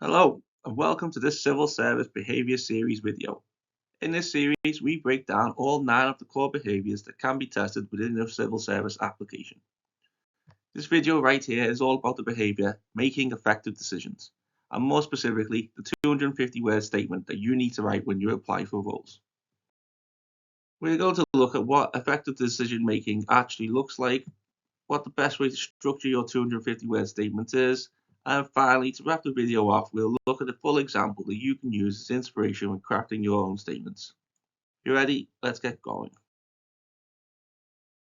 Hello, and welcome to this Civil Service Behaviour Series video. In this series, we break down all 9 of the core behaviours that can be tested within a civil service application. This video right here is all about the behaviour making effective decisions, and more specifically, the 250-word statement that you need to write when you apply for roles. We're going to look at what effective decision making actually looks like, what the best way to structure your 250-word statement is, and finally, to wrap the video off, we'll look at a full example that you can use as inspiration when crafting your own statements. You ready? Let's get going.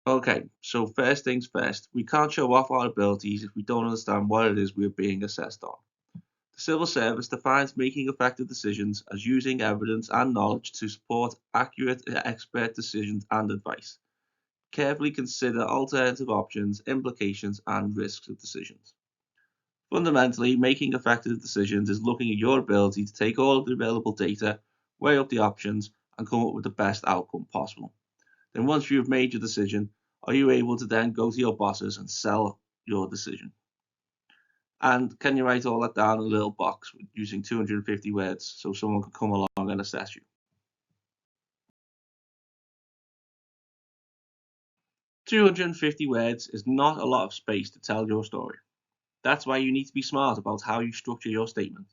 Okay, so first things first, we can't show off our abilities if we don't understand what it is we're being assessed on. The civil service defines making effective decisions as using evidence and knowledge to support accurate expert decisions and advice. Carefully consider alternative options, implications, and risks of decisions. Fundamentally, making effective decisions is looking at your ability to take all of the available data, weigh up the options, and come up with the best outcome possible. Then once you have made your decision, are you able to then go to your bosses and sell your decision? And can you write all that down in a little box using 250 words so someone could come along and assess you? "250 words is not a lot of space to tell your story. That's why you need to be smart about how you structure your statement.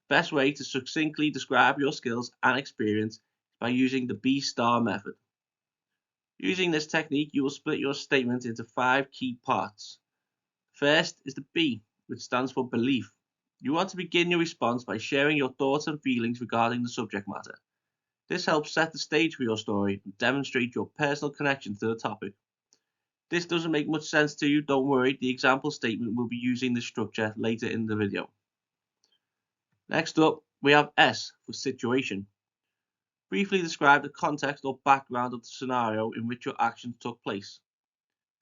Best way to succinctly describe your skills and experience is by using the B-star method. Using this technique, you will split your statement into 5 key parts. First is the B, which stands for belief. You want to begin your response by sharing your thoughts and feelings regarding the subject matter. This helps set the stage for your story and demonstrate your personal connection to the topic. This doesn't make much sense to you, don't worry, the example statement will be using this structure later in the video. Next up, we have S for situation. Briefly describe the context or background of the scenario in which your actions took place.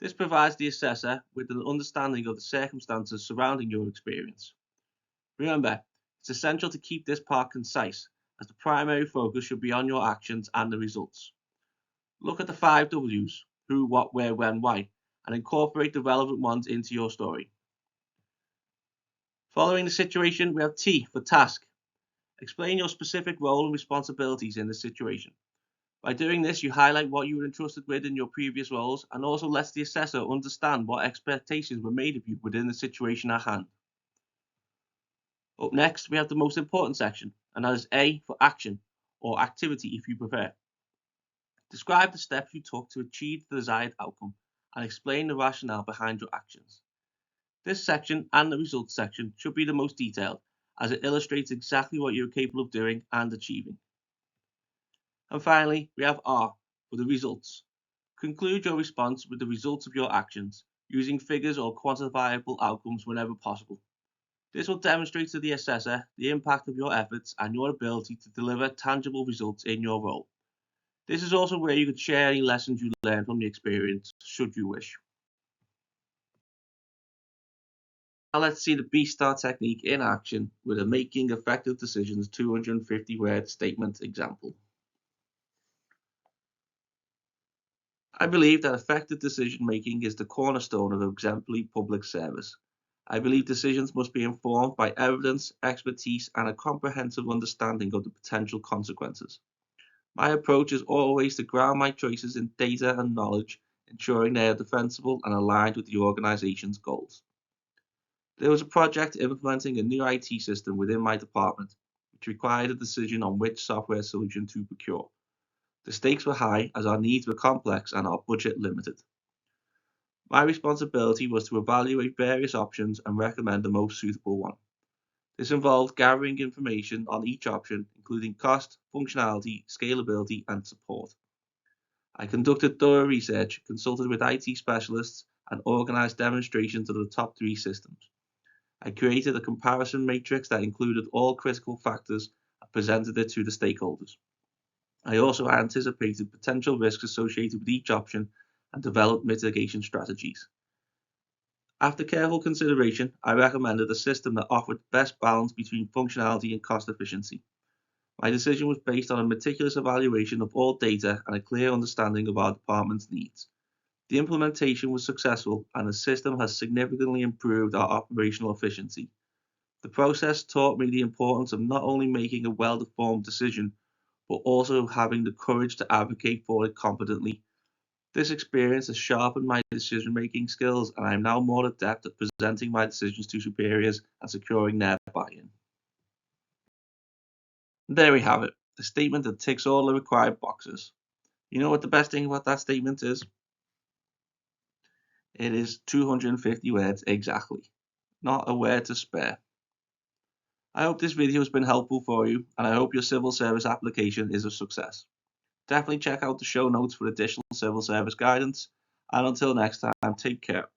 This provides the assessor with an understanding of the circumstances surrounding your experience. Remember, it's essential to keep this part concise, as the primary focus should be on your actions and the results. Look at the 5 W's, who, what, where, when, why, and incorporate the relevant ones into your story. Following the situation, we have T for task. Explain your specific role and responsibilities in the situation. By doing this, you highlight what you were entrusted with in your previous roles and also lets the assessor understand what expectations were made of you within the situation at hand. Up next, we have the most important section, and that is A for action, or activity if you prefer. Describe the steps you took to achieve the desired outcome and explain the rationale behind your actions. This section and the results section should be the most detailed, as it illustrates exactly what you are capable of doing and achieving. And finally, we have R for the results. Conclude your response with the results of your actions, using figures or quantifiable outcomes whenever possible. This will demonstrate to the assessor the impact of your efforts and your ability to deliver tangible results in your role. This is also where you could share any lessons you learned from the experience, should you wish. Now let's see the B-Star technique in action with a Making Effective Decisions 250-word statement example. I believe that effective decision making is the cornerstone of exemplary public service. I believe decisions must be informed by evidence, expertise, and a comprehensive understanding of the potential consequences. My approach is always to ground my choices in data and knowledge, ensuring they are defensible and aligned with the organization's goals. There was a project implementing a new IT system within my department, which required a decision on which software solution to procure. The stakes were high as our needs were complex and our budget limited. My responsibility was to evaluate various options and recommend the most suitable one. This involved gathering information on each option, including cost, functionality, scalability, and support. I conducted thorough research, consulted with IT specialists, and organized demonstrations of the top 3 systems. I created a comparison matrix that included all critical factors and presented it to the stakeholders. I also anticipated potential risks associated with each option and developed mitigation strategies. After careful consideration, I recommended a system that offered the best balance between functionality and cost efficiency. My decision was based on a meticulous evaluation of all data and a clear understanding of our department's needs. The implementation was successful and the system has significantly improved our operational efficiency. The process taught me the importance of not only making a well-informed decision, but also having the courage to advocate for it competently. This experience has sharpened my decision-making skills, and I am now more adept at presenting my decisions to superiors and securing their buy-in. There we have it, a statement that ticks all the required boxes. You know what the best thing about that statement is? It is 250 words exactly, not a word to spare. I hope this video has been helpful for you, and I hope your civil service application is a success. Definitely check out the show notes for additional civil service guidance, and until next time, take care.